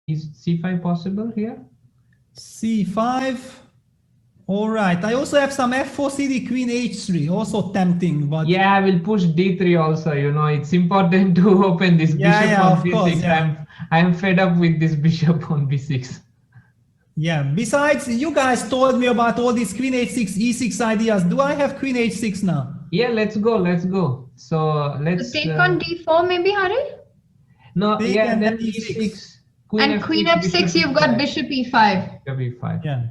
Is c5 possible here? c5. All right. I also have some f4 cd, queen h3, also tempting. But yeah, I will push d3 also. You know, it's important to open this bishop yeah, on of b6. course, yeah. I'm fed up with this bishop on b6. Yeah. Besides, you guys told me about all these queen h6, e6 ideas. Do I have queen h6 now? Yeah, let's go. Let's go. So let's take on d4 maybe, Hari? no, Take yeah, and then then e6. And queen f6, you've got bishop e5. Bishop e5. Yeah.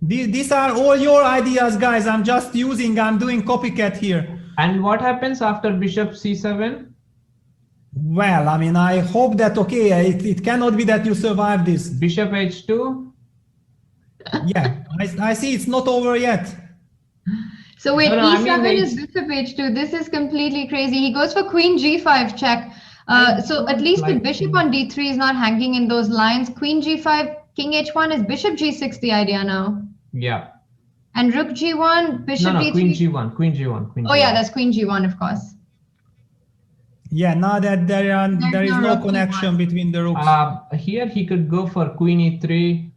These are all your ideas, guys. I'm doing copycat here. And what happens after bishop c7? Well, I mean, I hope that, okay, it cannot be that you survive this. Bishop h2? Yeah, I see it's not over yet. So wait, e7 is bishop h2. This is completely crazy. He goes for queen g5 check. So at least the bishop on d3 is not hanging in those lines. Queen g5, king h1 is bishop g6 the idea now. Yeah. And rook g1, bishop d3. Queen g1, queen g1, queen g1. Oh yeah, that's queen g1, of course. Yeah, now that there is no connection between the rooks. Here he could go for queen e3.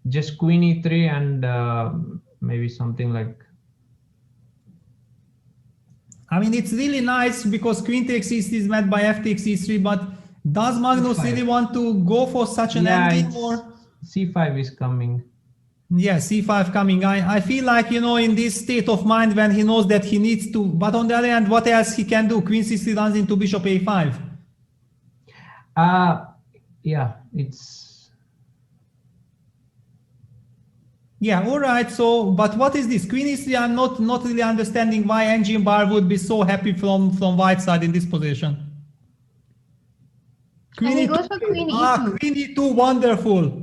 Just queen e3 and maybe something like. I mean, it's really nice because queen takes e6 is met by f takes e3, but does Magnus really want to go for such an endgame? Or c5 is coming. Yeah, c5 coming. I feel like, you know, in this state of mind when he knows that he needs to, but on the other hand, what else he can do? Queen c3 runs into bishop a5. Yeah, it's. Yeah, all right. So, but what is this? Queen e3, I'm not really understanding why engine bar would be so happy from white side in this position. Queen e2. Goes for queen e2. Queen e2, wonderful.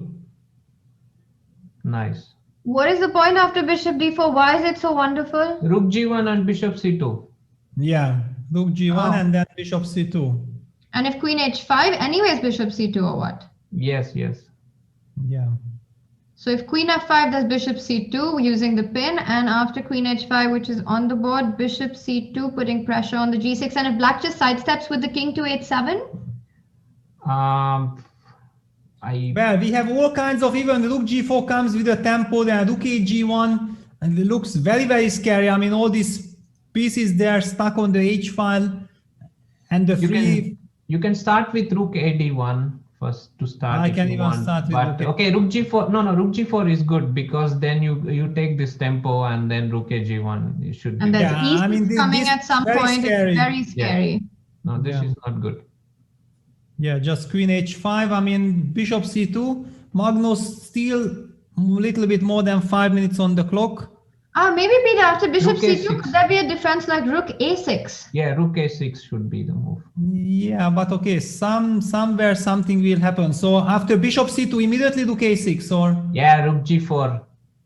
Nice. What is the point after bishop d4? Why is it so wonderful? Rook g1 and bishop c2. Yeah, rook g1 and then bishop c2. And if queen h5, anyways bishop c2 or what? Yes, yes. Yeah. So if queen f5, that's bishop c2 using the pin, and after queen h5, which is on the board, bishop c2 putting pressure on the g6, and if black just sidesteps with the king to h7? Well, we have all kinds of, even rook g4 comes with a tempo, then rook g1, and it looks very, very scary. I mean, all these pieces there stuck on the h file, and the You can start with rook ad1 first to start. I can even start with rook. Okay, rook g4. No, rook g4 is good because then you take this tempo and then rook ag1. You should. And then east coming at some point. It's very scary. Yeah. No, this is not good. Yeah, just queen h5. I mean, bishop c2. Magnus still a little bit more than 5 minutes on the clock. Maybe Peter, after bishop c2, could there be a defense like rook a6? Yeah, rook a6 should be the move. Yeah, but okay, somewhere something will happen. So after bishop c2, immediately rook a6 or? Yeah, rook g4.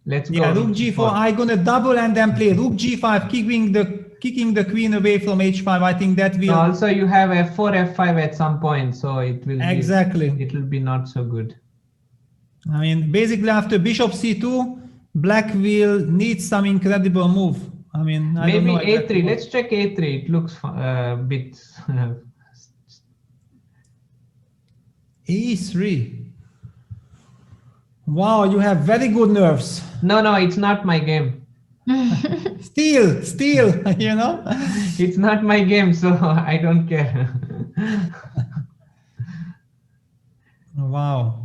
Let's go. Yeah, rook g4. I'm gonna double and then play rook g5, kicking the queen away from h5. I think that will. Also, you have f4, f5 at some point, so it will. Exactly. It will be not so good. I mean, basically after bishop c2, black will need some incredible move. I mean, maybe a3. Let's check a3. It looks a bit. e3. Wow, you have very good nerves. No, it's not my game. Still, you know? It's not my game, so I don't care. Wow.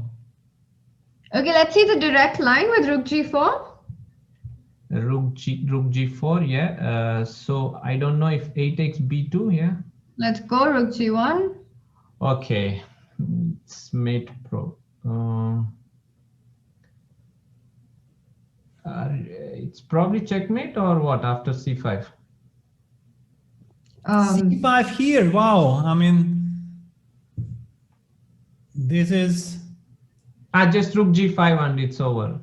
Okay, let's see the direct line with rook g4. Rook g4, yeah. So I don't know if a takes b2, yeah. Let's go rook g1. Okay, it's mate pro. It's probably checkmate or what after c5? c5 here. Wow. I mean, this is. Just rook g5 and it's over.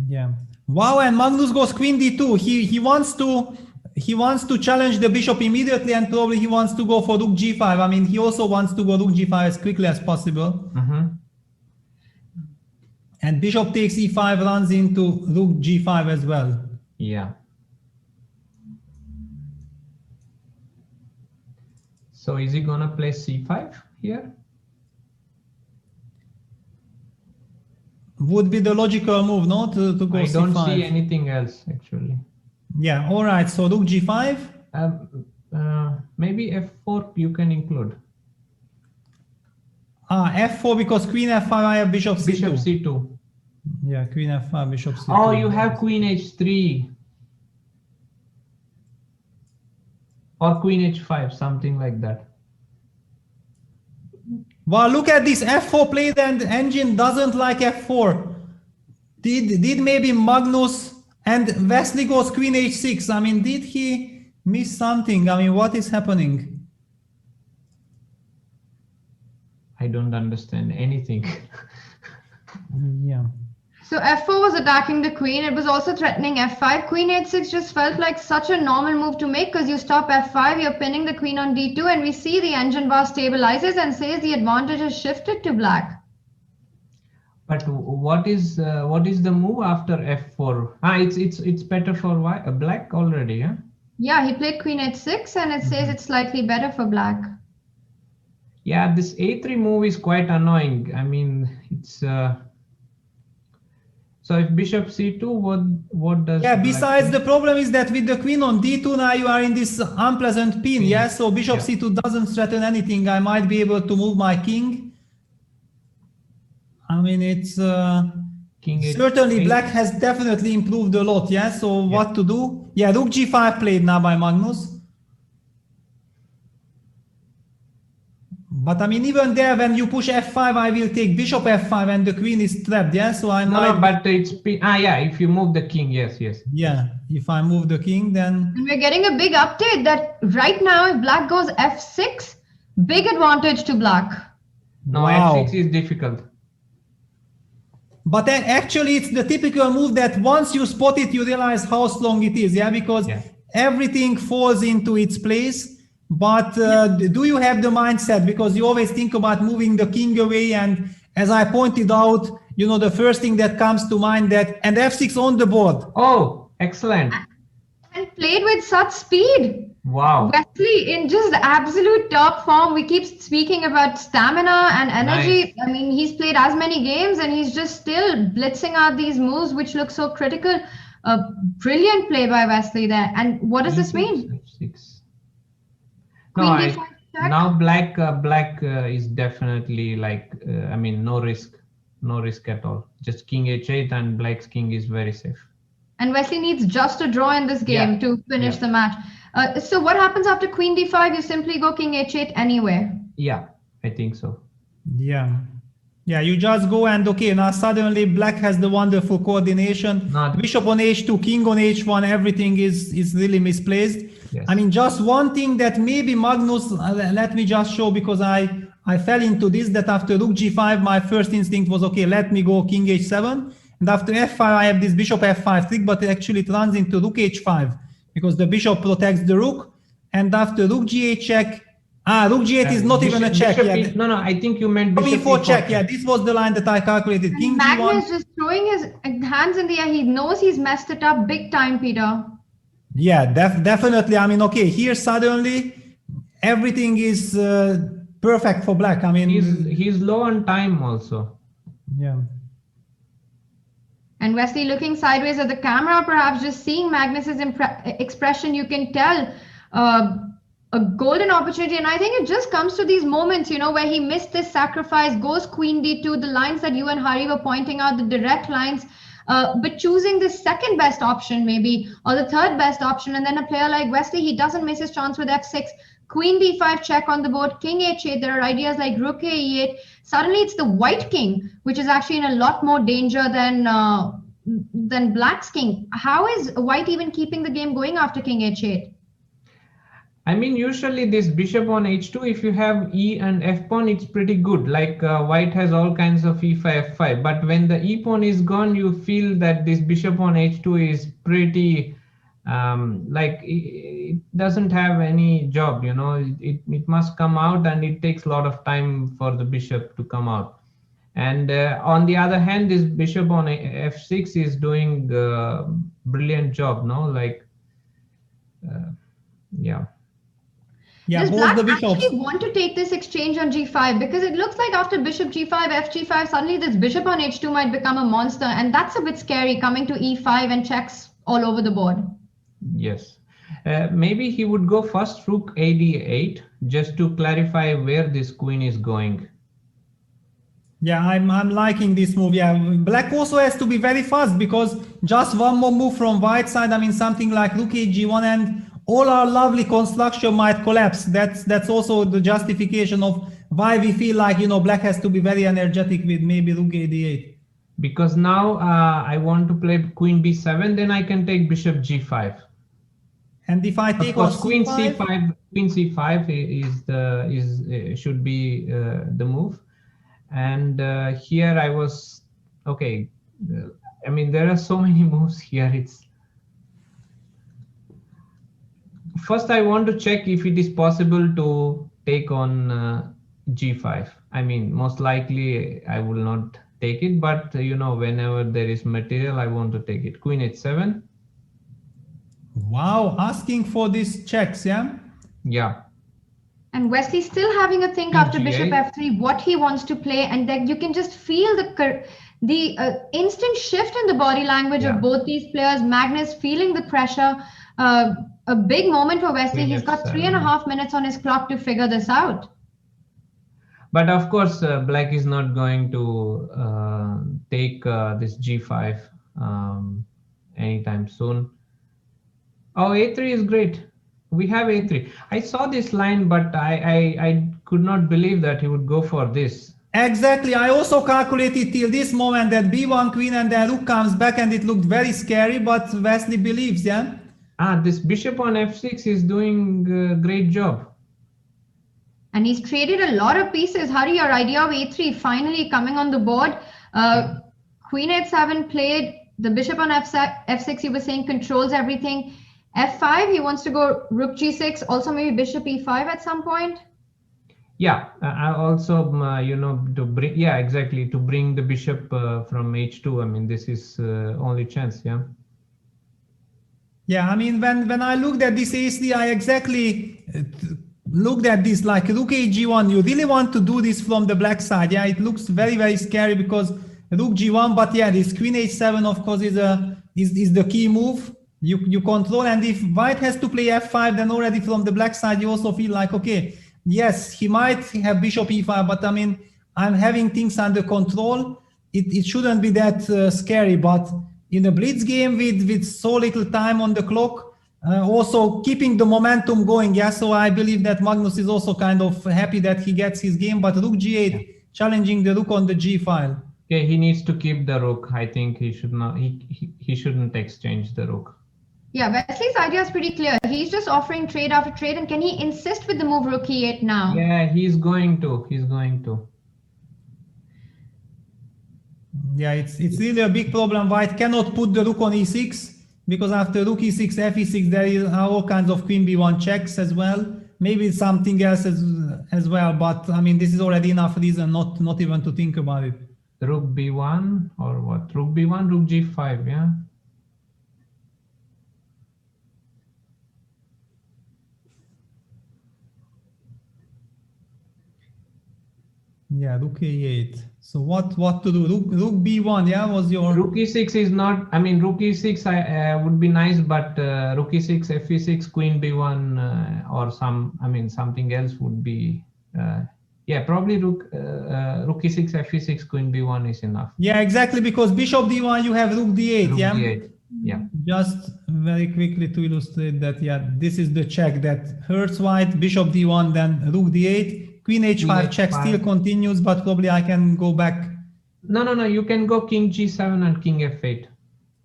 Yeah. Wow. And Magnus goes queen d2. He wants to challenge the bishop immediately, and probably he wants to go for rook g5. I mean, he also wants to go rook g5 as quickly as possible. And bishop takes e5 runs into rook g5 as well. Yeah. So is he gonna play c5 here. Would be the logical move, no? To go I don't c5. see anything else actually. Yeah, all right, so rook g5. Maybe f4 you can include. F4 because queen f5, I have bishop c2. Bishop c2. Yeah, queen f5, bishop c2. Oh, you have queen h3. Or queen h5, something like that. Well, look at this f4 played and engine doesn't like f4. Did maybe Magnus and Wesley goes queen h6? I mean, did he miss something? I mean, what is happening? I don't understand anything. Yeah. So f4 was attacking the queen. It was also threatening f5. Queen h6 just felt like such a normal move to make because you stop f5, you're pinning the queen on d2, and we see the engine bar stabilizes and says the advantage is shifted to black. But what is the move after f4? It's better for black already, yeah? Yeah, he played queen h6 and it says it's slightly better for black. Yeah, this a3 move is quite annoying. I mean, it's so if bishop c2, what does? Yeah, besides the problem is that with the queen on d2 now you are in this unpleasant pin, yeah? So bishop c2 doesn't threaten anything. I might be able to move my king. I mean, it's certainly black has definitely improved a lot, yeah? So what to do? Yeah, rook g5 played now by Magnus. But I mean, even there, when you push f5, I will take bishop f5 and the queen is trapped, yeah? So I might... No, but it's... yeah, if you move the king, yes. Yeah, if I move the king, then... And we're getting a big update that right now, if black goes f6, big advantage to black. No, wow. f6 is difficult. But then actually, it's the typical move that once you spot it, you realize how strong it is, yeah? Because everything falls into its place. But do you have the mindset? Because you always think about moving the king away. And as I pointed out, you know, the first thing that comes to mind and f6 on the board. Oh, excellent. And played with such speed. Wow. Wesley in just absolute top form. We keep speaking about stamina and energy. Nice. I mean, he's played as many games and he's just still blitzing out these moves, which look so critical. Brilliant play by Wesley there. And what does this mean? F6. No, now black is definitely like, I mean, no risk at all. Just king h8 and black's king is very safe. And Wesley needs just a draw in this game to finish the match. So what happens after queen d5? You simply go king h8 anyway. Yeah, I think so. Yeah. Yeah, you just go and okay, now suddenly black has the wonderful coordination. Bishop on h2, king on h1, everything is really misplaced. Yes. I mean, just one thing that maybe Magnus, let me just show, because I fell into this, that after rook g5, my first instinct was, okay, let me go king h7. And after f5, I have this bishop f5 trick, but actually it runs into rook h5 because the bishop protects the rook. And after rook g8 check, rook g8 is not even a check. No, I think you meant bishop e4 check. Yeah, this was the line that I calculated. King Magnus g1. just throwing his hands in the air. He knows he's messed it up big time, Peter. Yeah, definitely. I mean, okay, here suddenly everything is perfect for black. I mean, he's low on time also. Yeah. And Wesley looking sideways at the camera, perhaps just seeing Magnus's expression, you can tell a golden opportunity. And I think it just comes to these moments, you know, where he missed this sacrifice, goes queen d2, the lines that you and Hari were pointing out, the direct lines. But choosing the second best option maybe, or the third best option, and then a player like Wesley, he doesn't miss his chance with f6, queen d5 check on the board, king h8, there are ideas like rook e8, suddenly it's the white king, which is actually in a lot more danger than black's king. How is white even keeping the game going after king h8? I mean, usually this bishop on h2, if you have e and f pawn, it's pretty good. Like white has all kinds of e5, f5. But when the e pawn is gone, you feel that this bishop on h2 is pretty, like it doesn't have any job, you know. It must come out, and it takes a lot of time for the bishop to come out. And on the other hand, this bishop on f6 is doing a brilliant job, no? Like, yeah. Yeah, Does both black the bishops. actually want to take this exchange on g5? Because it looks like after bishop g5, fg5, suddenly this bishop on h2 might become a monster, and that's a bit scary, coming to e5 and checks all over the board. Yes. Maybe he would go first rook ad8 just to clarify where this queen is going. Yeah, I'm liking this move. Yeah, black also has to be very fast because just one more move from white side, I mean something like rook g1 and all our lovely construction might collapse. That's also the justification of why we feel like, you know, black has to be very energetic with maybe rook ad8. Because now I want to play queen b7, then I can take bishop g5. And if I take of course, on queen c5, queen c5 should be the move. And here I was okay. I mean, there are so many moves here. It's first I want to check if it is possible to take on g5. I mean, most likely I will not take it, but you know, whenever there is material, I want to take it. Queen h7. Wow, asking for these checks, yeah? Yeah. And Wesley still having a think after bishop f3 what he wants to play, and then you can just feel the instant shift in the body language of both these players. Magnus feeling the pressure. A big moment for Wesley. He's got 3.5 minutes on his clock to figure this out. But of course, black is not going to take this g5 anytime soon. Oh, a3 is great. We have a3. I saw this line, but I could not believe that he would go for this. Exactly. I also calculated till this moment that b1 queen and then rook comes back, and it looked very scary, but Wesley believes, yeah? This bishop on f6 is doing a great job. And he's traded a lot of pieces. Hari, your idea of a3 finally coming on the board. Queen h7 played. The bishop on f6, you were saying, controls everything. f5, he wants to go rook g6, also maybe bishop e5 at some point. Yeah, also, you know, to bring, yeah, exactly, to bring the bishop from h2. I mean, this is only chance, yeah. Yeah, I mean, when I looked at this ace3, I exactly looked at this like rook g1. You really want to do this from the black side. Yeah, it looks very, very scary because rook g1, but yeah, this queen h7, of course, is the key move. You control, and if white has to play f5, then already from the black side, you also feel like, okay, yes, he might have bishop e5, but I mean, I'm having things under control. It shouldn't be that scary, but in a blitz game with so little time on the clock, also keeping the momentum going, yeah, so I believe that Magnus is also kind of happy that he gets his game, but rook g8, challenging the rook on the g file. Okay, he needs to keep the rook. I think he should not. He shouldn't exchange the rook. Yeah, Wesley's idea is pretty clear. He's just offering trade after trade, and can he insist with the move rook e8 now? Yeah, he's going to. He's going to. Yeah, it's really a big problem. White cannot put the rook on e6 because after rook e6, fe6, there are all kinds of queen b1 checks as well. Maybe something else as well, but I mean, this is already enough reason not even to think about it. Rook b1 or what? Rook b1, rook g5, yeah. Yeah, rook a8. So what to do? Rook b1, yeah, was your... Rook e6 is not, I mean, rook e6 would be nice, but rook e6, fe6, queen b1 or something else would be, yeah, probably rook e6, fe6, queen b1 is enough. Yeah, exactly, because bishop d1, you have rook d8, rook yeah? d8, yeah. Just very quickly to illustrate that, yeah, this is the check that hurts white, bishop d1, then rook d8. Queen h5 check still continues, but probably I can go back. No, you can go king g7 and king f8.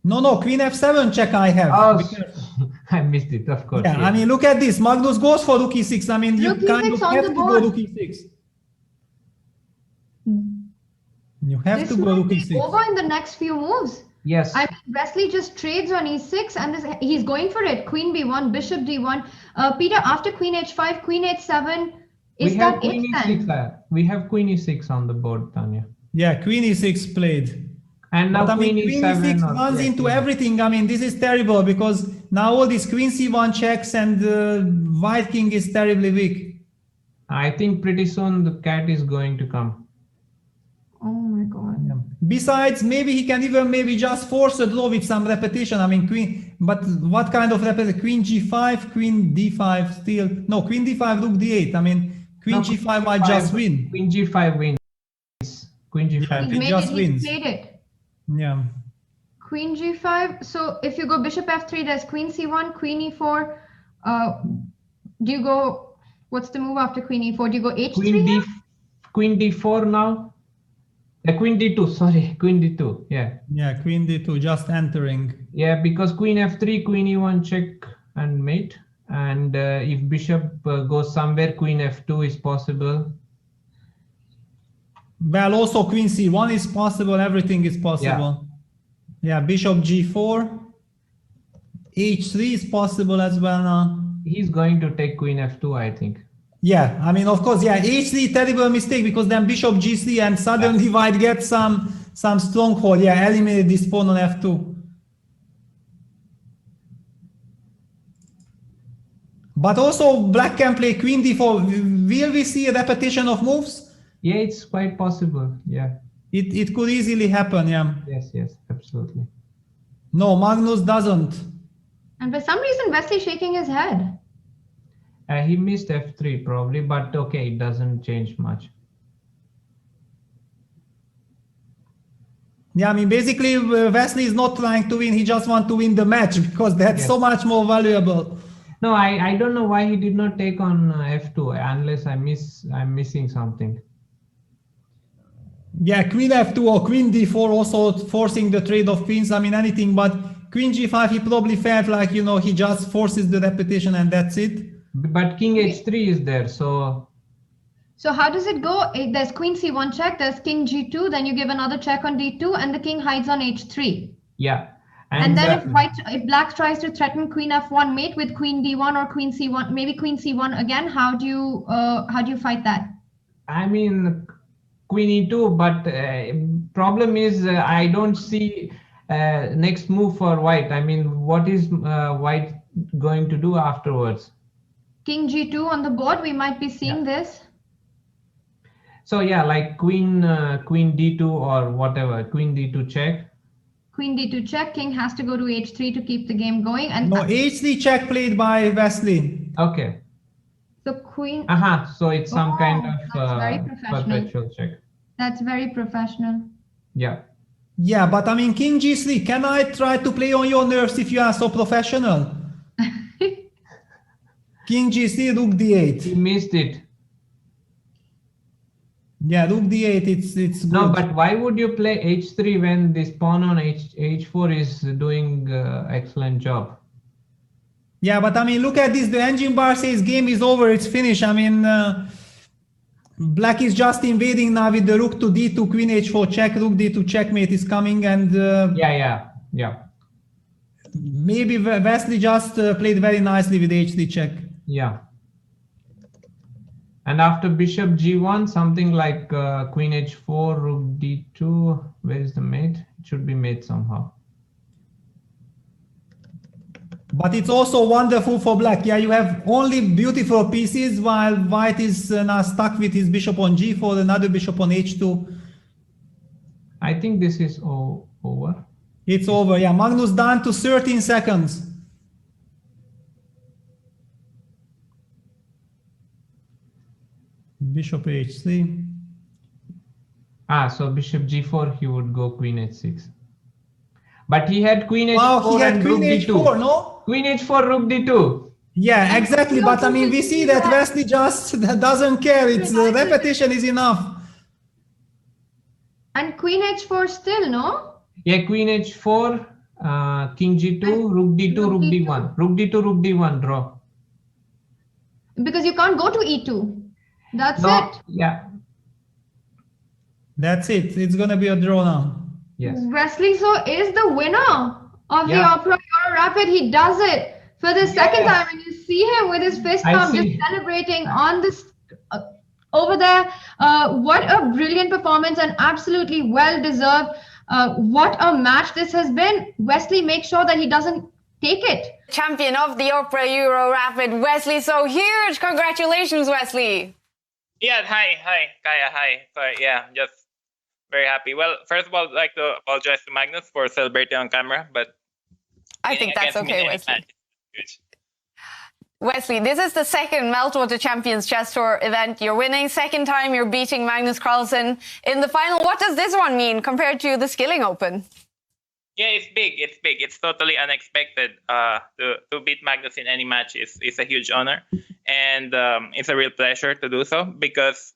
No, queen f7 check I have. Oh, I missed it, of course. Yeah, I mean, look at this. Magnus goes for rook e6. I mean, you kind of have to go rook e6. You have to go rook e6. Over in the next few moves. Yes. I mean, Wesley just trades on e6 and he's going for it. Queen b1, bishop d1. Peter, after queen h5, queen h7. Is that it then? We have queen e6 on the board, Tanya. Yeah, queen e6 played. And now but, queen queen e7 e6 runs into everything. I mean, this is terrible because now all these queen c1 checks and white king is terribly weak. I think pretty soon the cat is going to come. Oh my God. Yeah. Besides, maybe he can even maybe just force a draw with some repetition. I mean, queen, but what kind of repetition? Queen g5, queen d5 still. No, queen d5, rook d8. I mean, queen g5 might just win. Queen g5 wins. Queen g5. Yeah, He's it just wins. played it. Yeah. Queen g5. So if you go bishop f3, there's queen c1, queen e4. Do you go? What's the move after queen e4? Do you go h3? Queen d4 now. Queen d2. Sorry, queen d2. Yeah. Yeah, queen d2 just entering. Yeah, because queen f3, queen e1 check and mate. And if bishop goes somewhere, queen f2 is possible. Well, also queen c1 is possible. Everything is possible. Yeah, bishop g4. h3 is possible as well now. He's going to take queen f2, I think. Yeah, I mean, of course, yeah, h3 terrible mistake because then bishop g3 and suddenly white gets some stronghold. Yeah, eliminate this pawn on f2. But also black can play queen d4. Will we see a repetition of moves? Yeah, it's quite possible. Yeah. It could easily happen, yeah. Yes, absolutely. No, Magnus doesn't. And for some reason, Wesley shaking his head. He missed f3 probably, but okay, it doesn't change much. Yeah, I mean, basically, Wesley is not trying to win. He just wants to win the match because that's so much more valuable. No, I don't know why he did not take on f2 unless I'm missing something. Yeah, queen f2 or queen d4 also forcing the trade of queens. I mean, anything but queen g5, he probably felt like, you know, he just forces the repetition and that's it. But king h3 is there, so... So how does it go? There's queen c1 check, there's king g2, then you give another check on d2 and the king hides on h3. Yeah. And then if black tries to threaten queen f1 mate with queen d1 or queen c1, maybe queen c1 again, how do you fight that? I mean, queen e2, but problem is I don't see next move for white. I mean, what is white going to do afterwards? King g2 on the board, we might be seeing this. So yeah, like queen d2 or whatever, queen d2 check. Queen d2 check, king has to go to h3 to keep the game going. And no, h3 check played by Wesley. Okay. So queen... So it's some kind of perpetual check. That's very professional. Yeah. Yeah, but I mean, king g3, can I try to play on your nerves if you are so professional? King g3, rook d8. He missed it. Yeah, rook d8, it's good. No, but why would you play h3 when this pawn on h4 is doing excellent job? Yeah, but I mean, look at this. The engine bar says game is over, it's finished. I mean, black is just invading now with the rook to d2, queen h4 check, rook d2 checkmate is coming, and yeah. Maybe Wesley just played very nicely with h3 check. Yeah. And after bishop g1, something like queen h4, rook d2. Where is the mate? It should be mate somehow. But it's also wonderful for black. Yeah, you have only beautiful pieces while white is now stuck with his bishop on g4, another bishop on h2. I think this is over. It's over. Yeah, Magnus down to 13 seconds. Bishop h3. So bishop g4, he would go queen h6. But he had queen h4 and rook d2. No? Queen h4, rook d2. Yeah, exactly. But I mean, we see that Wesley just doesn't care. It's repetition is enough. And queen h4 still, no? Yeah, queen h4, king g2, rook d2, rook d1. Rook d2, rook d1, draw. Because you can't go to e2. That's it. Yeah. That's it. It's going to be a draw now. Yes. Wesley So is the winner of the Opera Euro Rapid. He does it for the second time, and you see him with his fist pump just celebrating on this over there. What a brilliant performance and absolutely well deserved. What a match this has been. Wesley, make sure that he doesn't take it. Champion of the Opera Euro Rapid, Wesley So. Huge congratulations, Wesley. Yeah, hi, Kaya, hi. So yeah, just very happy. Well, first of all, I'd like to apologize to Magnus for celebrating on camera, but I think that's okay, Wesley. Wesley, this is the second Meltwater Champions Chess Tour event you're winning. Second time you're beating Magnus Carlsen in the final. What does this one mean compared to the Skilling Open? Yeah, it's big. It's big. It's totally unexpected. To beat Magnus in any match is a huge honor, and it's a real pleasure to do so because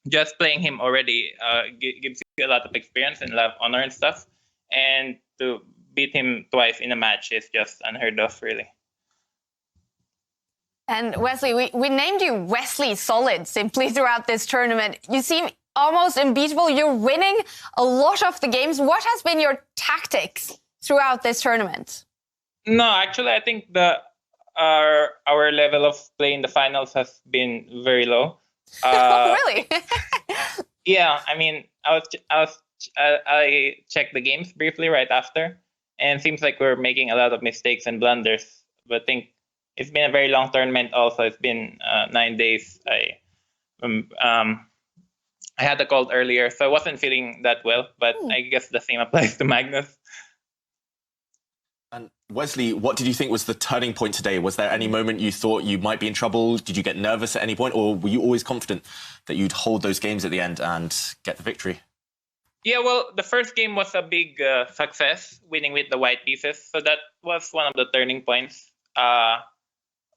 just playing him already gives you a lot of experience and a lot of honor and stuff, and to beat him twice in a match is just unheard of, really. And Wesley, we named you Wesley Solid simply throughout this tournament. You seem almost unbeatable. You're winning a lot of the games. What has been your tactics throughout this tournament? No, actually, I think our level of play in the finals has been very low. Really? Yeah, I mean, I checked the games briefly right after, and it seems like we're making a lot of mistakes and blunders. But I think it's been a very long tournament. Also, it's been 9 days. I had a cold earlier, so I wasn't feeling that well, but I guess the same applies to Magnus. And Wesley, what did you think was the turning point today? Was there any moment you thought you might be in trouble? Did you get nervous at any point, or were you always confident that you'd hold those games at the end and get the victory? Yeah, well, the first game was a big success, winning with the white pieces, so that was one of the turning points.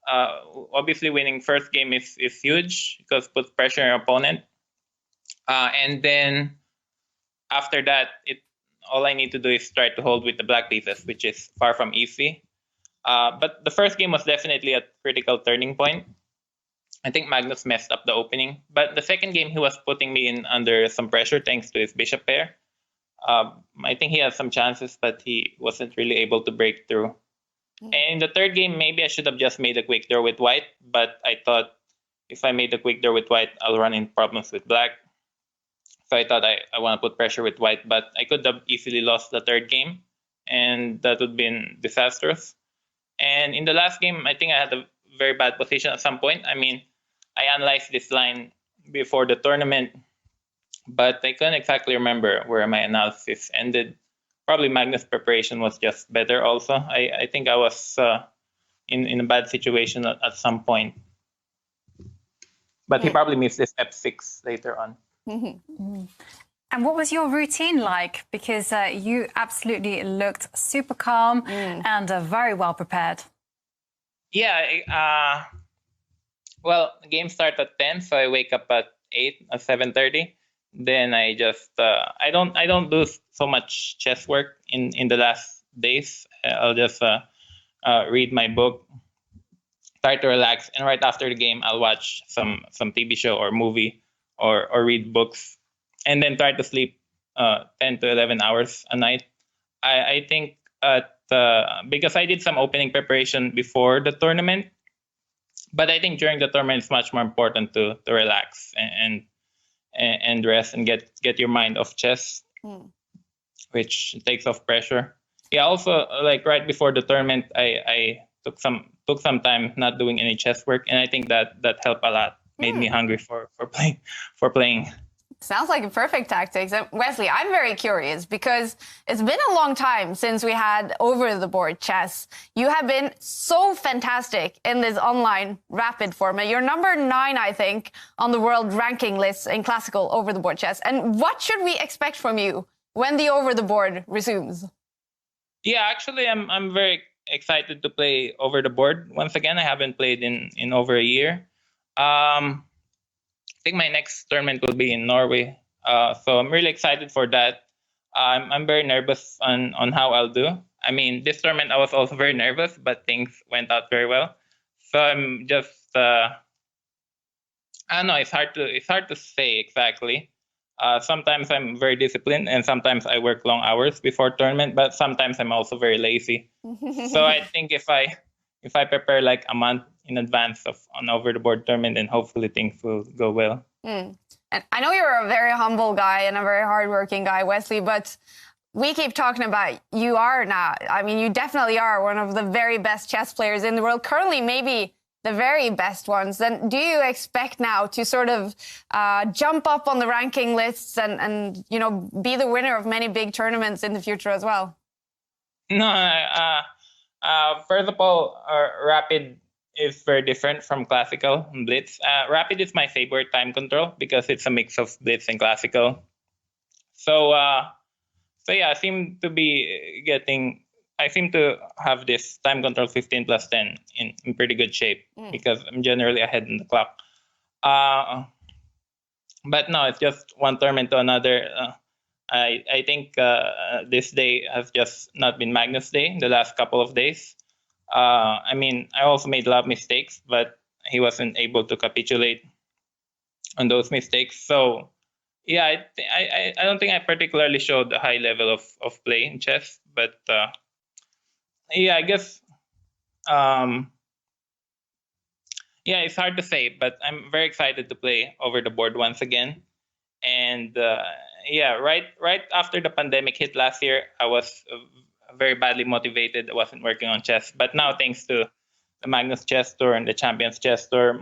Obviously, winning first game is huge because it puts pressure on your opponent. And then after that, all I need to do is try to hold with the black pieces, which is far from easy. But the first game was definitely a critical turning point. I think Magnus messed up the opening. But the second game, he was putting me in under some pressure thanks to his bishop pair. I think he had some chances, but he wasn't really able to break through. And in the third game, maybe I should have just made a quick draw with white. But I thought if I made a quick draw with white, I'll run into problems with black. So I thought I want to put pressure with white, but I could have easily lost the third game, and that would have been disastrous. And in the last game, I think I had a very bad position at some point. I mean, I analyzed this line before the tournament, but I couldn't exactly remember where my analysis ended. Probably Magnus' preparation was just better also. I think I was in a bad situation at some point. But he probably missed this f6 later on. And what was your routine like? Because you absolutely looked super calm and very well prepared. Yeah, well, the game starts at 10, so I wake up at 8 or 7:30. Then I just I don't do so much chess work in the last days. I'll just read my book, try to relax, and right after the game, I'll watch some TV show or movie. Or read books, and then try to sleep 10 to 11 hours a night. I think because I did some opening preparation before the tournament, but I think during the tournament it's much more important to relax and rest and get your mind off chess, which takes off pressure. Yeah, also like right before the tournament, I took some time not doing any chess work, and I think that helped a lot. Made me hungry for playing. Sounds like a perfect tactics. And Wesley, I'm very curious because it's been a long time since we had over-the-board chess. You have been so fantastic in this online rapid format. You're number 9, I think, on the world ranking list in classical over-the-board chess. And what should we expect from you when the over-the-board resumes? Yeah, actually, I'm very excited to play over-the-board once again. I haven't played in over a year. I think my next tournament will be in Norway, so I'm really excited for that. I'm very nervous on how I'll do. I mean, this tournament I was also very nervous, but things went out very well. So I'm just I don't know. It's hard to say exactly. Sometimes I'm very disciplined, and sometimes I work long hours before tournament. But sometimes I'm also very lazy. So I think if I prepare like a month in advance of an over-the-board tournament, then hopefully things will go well. And And I know you're a very humble guy and a very hardworking guy, Wesley, but we keep talking about you are now. I mean, you definitely are one of the very best chess players in the world. Currently, maybe the very best ones. Then do you expect now to sort of jump up on the ranking lists and you know, be the winner of many big tournaments in the future as well? No, first of all, Rapid is very different from classical and blitz. Rapid is my favorite time control because it's a mix of blitz and classical. So yeah, I seem to have this time control 15 plus 10 in pretty good shape because I'm generally ahead in the clock. But no, it's just one tournament to another. I think this day has just not been Magnus Day the last couple of days. I mean, I also made a lot of mistakes, but he wasn't able to capitulate on those mistakes. So yeah, I don't think I particularly showed a high level of play in chess, but yeah, I guess yeah, it's hard to say, but I'm very excited to play over the board once again. And yeah, right after the pandemic hit last year, I was very badly motivated. I wasn't working on chess, but now thanks to the Magnus Chess Tour and the Champions Chess Tour,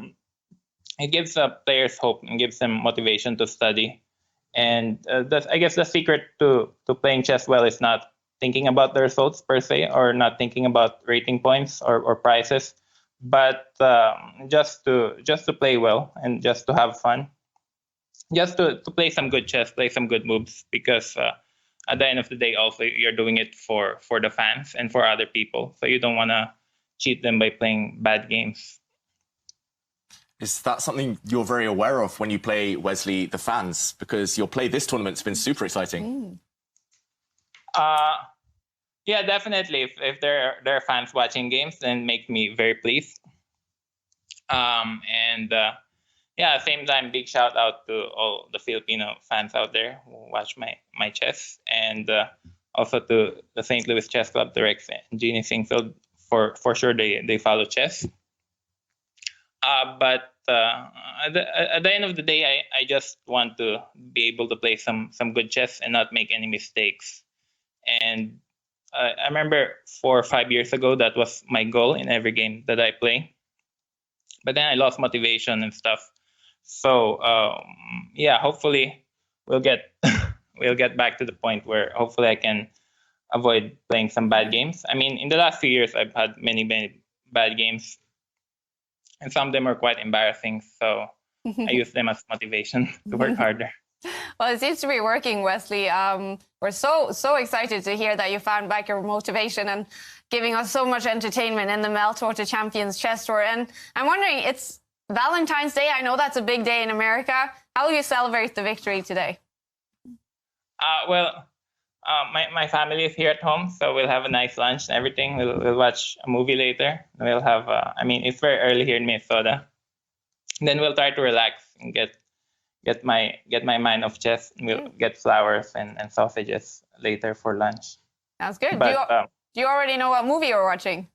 it gives players hope and gives them motivation to study. And I guess the secret to playing chess well is not thinking about the results per se, or not thinking about rating points or prizes, but just to play well and just to have fun, just to play some good chess, play some good moves, because at the end of the day, also you're doing it for the fans and for other people. So you don't want to cheat them by playing bad games. Is that something you're very aware of when you play, Wesley, the fans? Because your play this tournament's been super exciting. Yeah, definitely. If there are fans watching games, then make me very pleased. Yeah, same time, big shout out to all the Filipino fans out there who watch my chess, and also to the St. Louis Chess Club, the Rex and Jeannie Singfield. For sure, they follow chess. But at the end of the day, I just want to be able to play some good chess and not make any mistakes. And I remember 4 or 5 years ago, that was my goal in every game that I play. But then I lost motivation and stuff. So yeah, hopefully we'll get back to the point where hopefully I can avoid playing some bad games. I mean, in the last few years, I've had many bad games, and some of them are quite embarrassing. So I use them as motivation to work harder. Well, it seems to be working, Wesley. We're so excited to hear that you found back your motivation and giving us so much entertainment in the Meltwater Champions Chess Tour. And I'm wondering, it's Valentine's Day. I know that's a big day in America. How will you celebrate the victory today? Well, my family is here at home, so we'll have a nice lunch and everything. We'll watch a movie later. We'll have, I mean, it's very early here in Minnesota. And then we'll try to relax and get my mind off chess. And we'll get flowers and sausages later for lunch. Sounds good. But, do you already know what movie you're watching?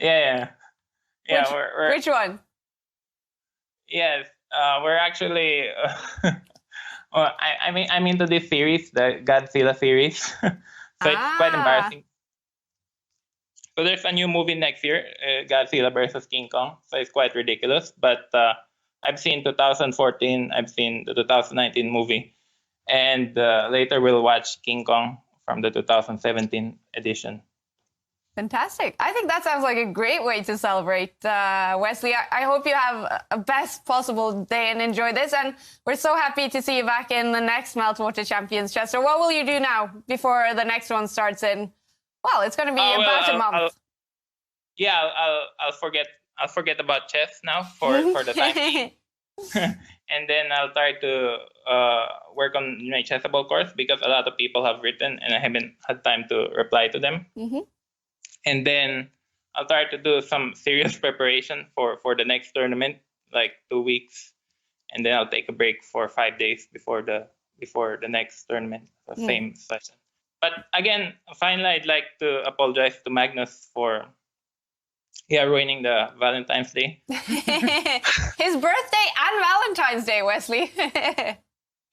Yeah. Which one? Yes, we're actually. Well, I'm into this series, the Godzilla series. So it's quite embarrassing. So there's a new movie next year, Godzilla versus King Kong. So it's quite ridiculous. But I've seen 2014. I've seen the 2019 movie, and later we'll watch King Kong from the 2017 edition. Fantastic. I think that sounds like a great way to celebrate, Wesley. I hope you have a best possible day and enjoy this. And we're so happy to see you back in the next Meltwater Champions Chess Tour. What will you do now before the next one starts in? Well, it's going to be about a month. I'll forget about chess now for the time. And then I'll try to work on my chessable course, because a lot of people have written and I haven't had time to reply to them. And then I'll try to do some serious preparation for the next tournament, like 2 weeks, and then I'll take a break for 5 days before the next tournament, the same session. But again, finally, I'd like to apologize to Magnus for Yeah, ruining the Valentine's Day. His birthday and Valentine's Day, Wesley.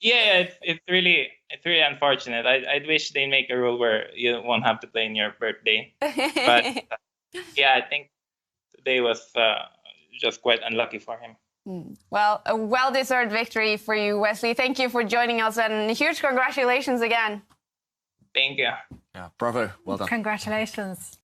Yeah, it's really unfortunate. I'd wish they make a rule where you won't have to play in your birthday. But yeah, I think today was just quite unlucky for him. Well, a well-deserved victory for you, Wesley. Thank you for joining us, and huge congratulations again. Thank you. Yeah, bravo. Well done. Congratulations.